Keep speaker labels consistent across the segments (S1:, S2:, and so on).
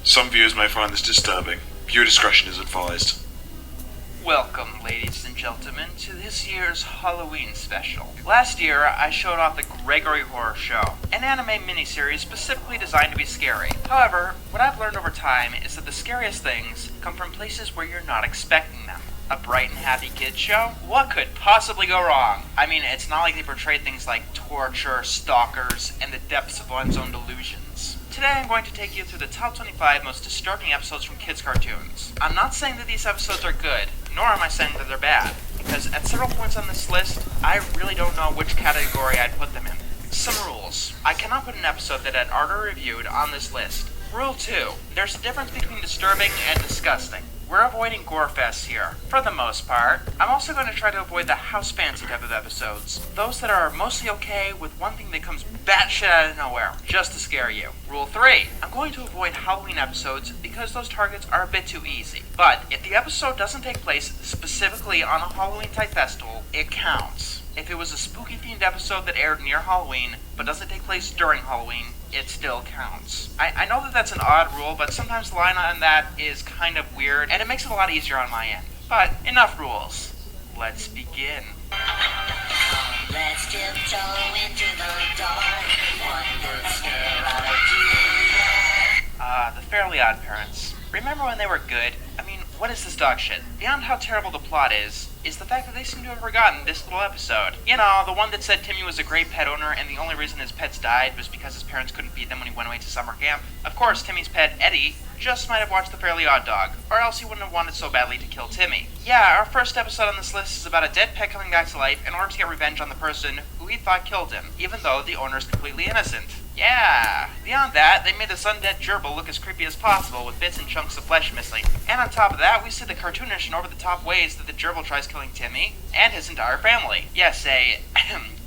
S1: Some viewers may find this disturbing. Viewer discretion is advised.
S2: Welcome, ladies and gentlemen, to this year's Halloween special. Last year, I showed off the Gregory Horror Show, an anime miniseries specifically designed to be scary. However, what I've learned over time is that the scariest things come from places where you're not expecting them. A bright and happy kids show? What could possibly go wrong? I mean, it's not like they portray things like torture, stalkers, and the depths of one's own delusions. Today I'm going to take you through the top 25 most disturbing episodes from kids' cartoons. I'm not saying that these episodes are good, nor am I saying that they're bad, because at several points on this list, I really don't know which category I'd put them in. Some rules. I cannot put an episode that I'd already reviewed on this list. Rule 2. There's a difference between disturbing and disgusting. We're avoiding gore fests here, for the most part. I'm also going to try to avoid the house fancy type of episodes. Those that are mostly okay with one thing that comes batshit out of nowhere, just to scare you. Rule 3. I'm going to avoid Halloween episodes because those targets are a bit too easy. But if the episode doesn't take place specifically on a Halloween type festival, it counts. If it was a spooky themed episode that aired near Halloween, but doesn't take place during Halloween, it still counts. I know that that's an odd rule, but sometimes the line on that is kind of weird, and it makes it a lot easier on my end. But enough rules. Let's begin.
S3: Let's tiptoe into the dark. One good scare ought to do that.
S2: The Fairly Odd Parents. Remember when they were good? I mean, what is this dog shit? Beyond how terrible the plot is the fact that they seem to have forgotten this little episode. You know, the one that said Timmy was a great pet owner and the only reason his pets died was because his parents couldn't feed them when he went away to summer camp. Of course, Timmy's pet, Eddie, just might have watched The Fairly Odd Dog, or else he wouldn't have wanted so badly to kill Timmy. Yeah, our first episode on this list is about a dead pet coming back to life in order to get revenge on the person who he thought killed him, even though the owner is completely innocent. Yeah, beyond that, they made this undead gerbil look as creepy as possible with bits and chunks of flesh missing. And on top of that, we see the cartoonish and over-the-top ways that the gerbil tries killing Timmy and his entire family. Yes, a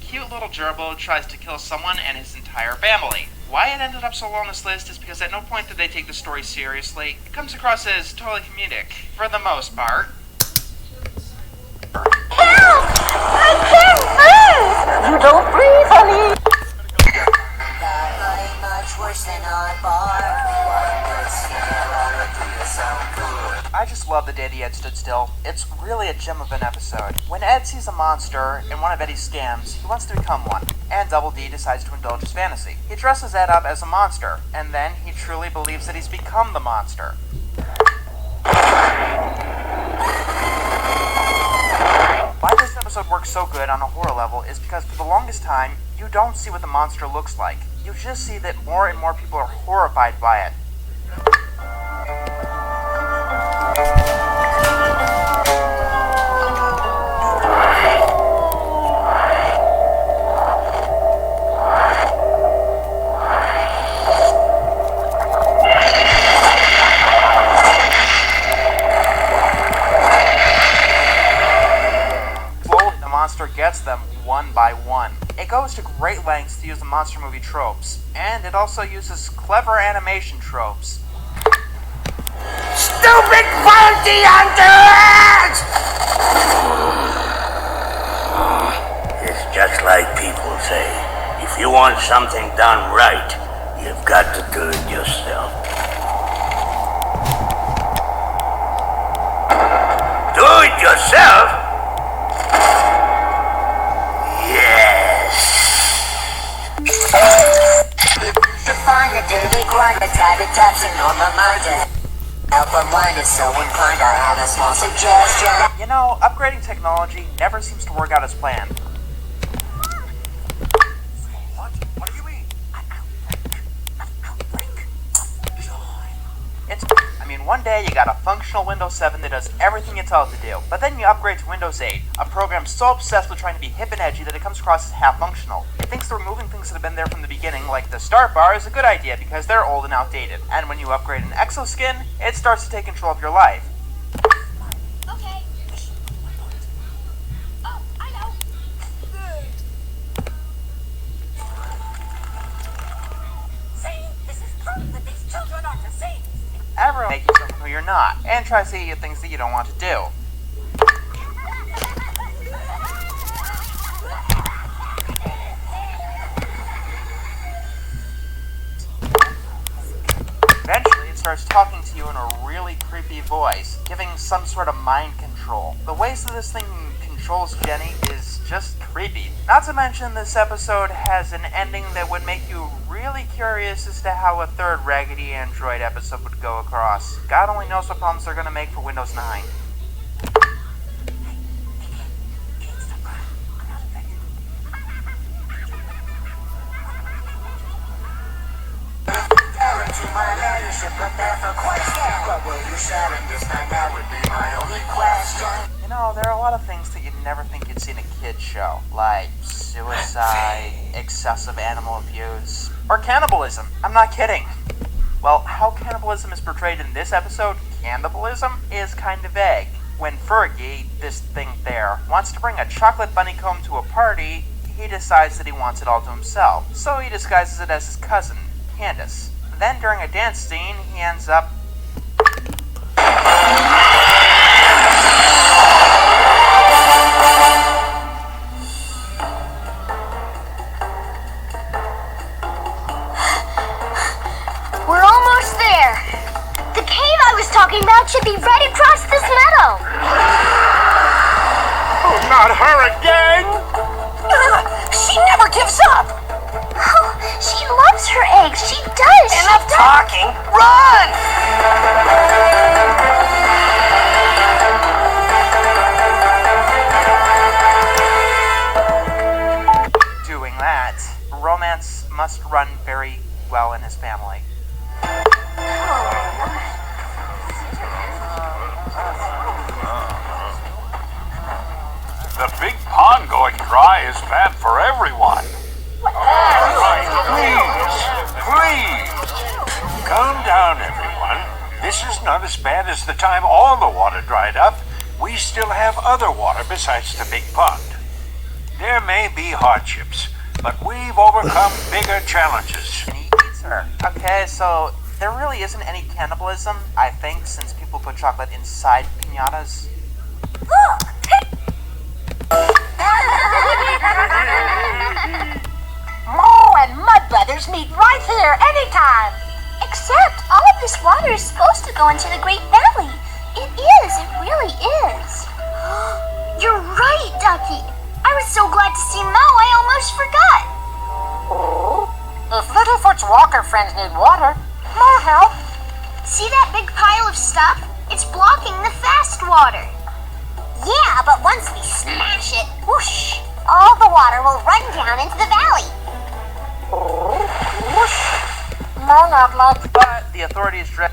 S2: cute little gerbil tries to kill someone and his entire family. Why it ended up so low on this list is because at no point did they take the story seriously. It comes across as totally comedic, for the most part.
S4: Help! I can't breathe! You don't breathe, honey!
S3: Much worse than our bar. One good scare ought to do some good.
S2: I just love the day the Ed stood still. It's really a gem of an episode. When Ed sees a monster in one of Eddie's scams, he wants to become one, and Double D decides to indulge his fantasy. He dresses Ed up as a monster, and then he truly believes that he's become the monster. Why this episode works so good on a horror level is because for the longest time, you don't see what the monster looks like. You just see that more and more people are horrified by it. Slowly, the monster gets them one by one. It goes to great lengths to use the monster movie tropes, and it also uses clever animation tropes.
S4: Stupid bounty hunters!
S5: It's just like people say, if you want something done right, you've got to do it yourself. Do it yourself?
S3: To find a dirty grinder, type it taxing on my mind. Help unwind it, so inclined I have a small suggestion.
S2: You know, upgrading technology never seems to work out as planned.
S1: What do you mean?
S2: One day you got a functional Windows 7 that does everything you tell it to do, but then you upgrade to Windows 8, a program so obsessed with trying to be hip and edgy that it comes across as half functional. It thinks that removing things that have been there from the beginning, like the start bar, is a good idea because they're old and outdated. And when you upgrade an exoskin, it starts to take control of your life.
S6: Okay. Oh, I know. See, this is proof that these children are deceived.
S2: Everyone makes you someone who you're not, and tries to get you things that you don't want to do. Eventually, it starts talking to you in a really creepy voice, giving some sort of mind control. The ways that this thing controls Jenny is just creepy. Not to mention, this episode has an ending that would make you really curious as to how a third Raggedy Android episode would go across. God only knows what problems they're gonna make for Windows 9. You know, there are a lot of things that you'd never think you'd see in a kid's show, like suicide, excessive animal abuse, or cannibalism. I'm not kidding. Well, how cannibalism is portrayed in this episode, cannibalism, is kind of vague. When Fergie, this thing there, wants to bring a chocolate bunny comb to a party, he decides that he wants it all to himself, so he disguises it as his cousin, Candace. Then during a dance scene, he ends up...
S7: We're almost there. The cave I was talking about should be right across this meadow.
S4: Oh, not her again! She never gives up!
S7: Oh, she loves her eggs. She does.
S4: Enough talking. Run!
S2: Doing that, romance must run very well in his family.
S8: The big pond going dry is bad for everyone. Please, calm down, everyone. This is not as bad as the time all the water dried up. We still have other water besides the big pond. There may be hardships, but we've overcome bigger challenges.
S2: And he eats her. Okay, so there really isn't any cannibalism, I think, since people put chocolate inside piñatas.
S4: Mo and Mud Brothers meet right here anytime.
S7: Except all of this water is supposed to go into the Great Valley. It is. It really is. You're right, Ducky. I was so glad to see Mo, I almost forgot.
S4: If Littlefoot's walker friends need water, more help.
S7: See that big pile of stuff? It's blocking the fast water. Yeah, but once we smash it, whoosh, all the water will run down into the valley.
S4: Mo not like
S2: But the authorities dread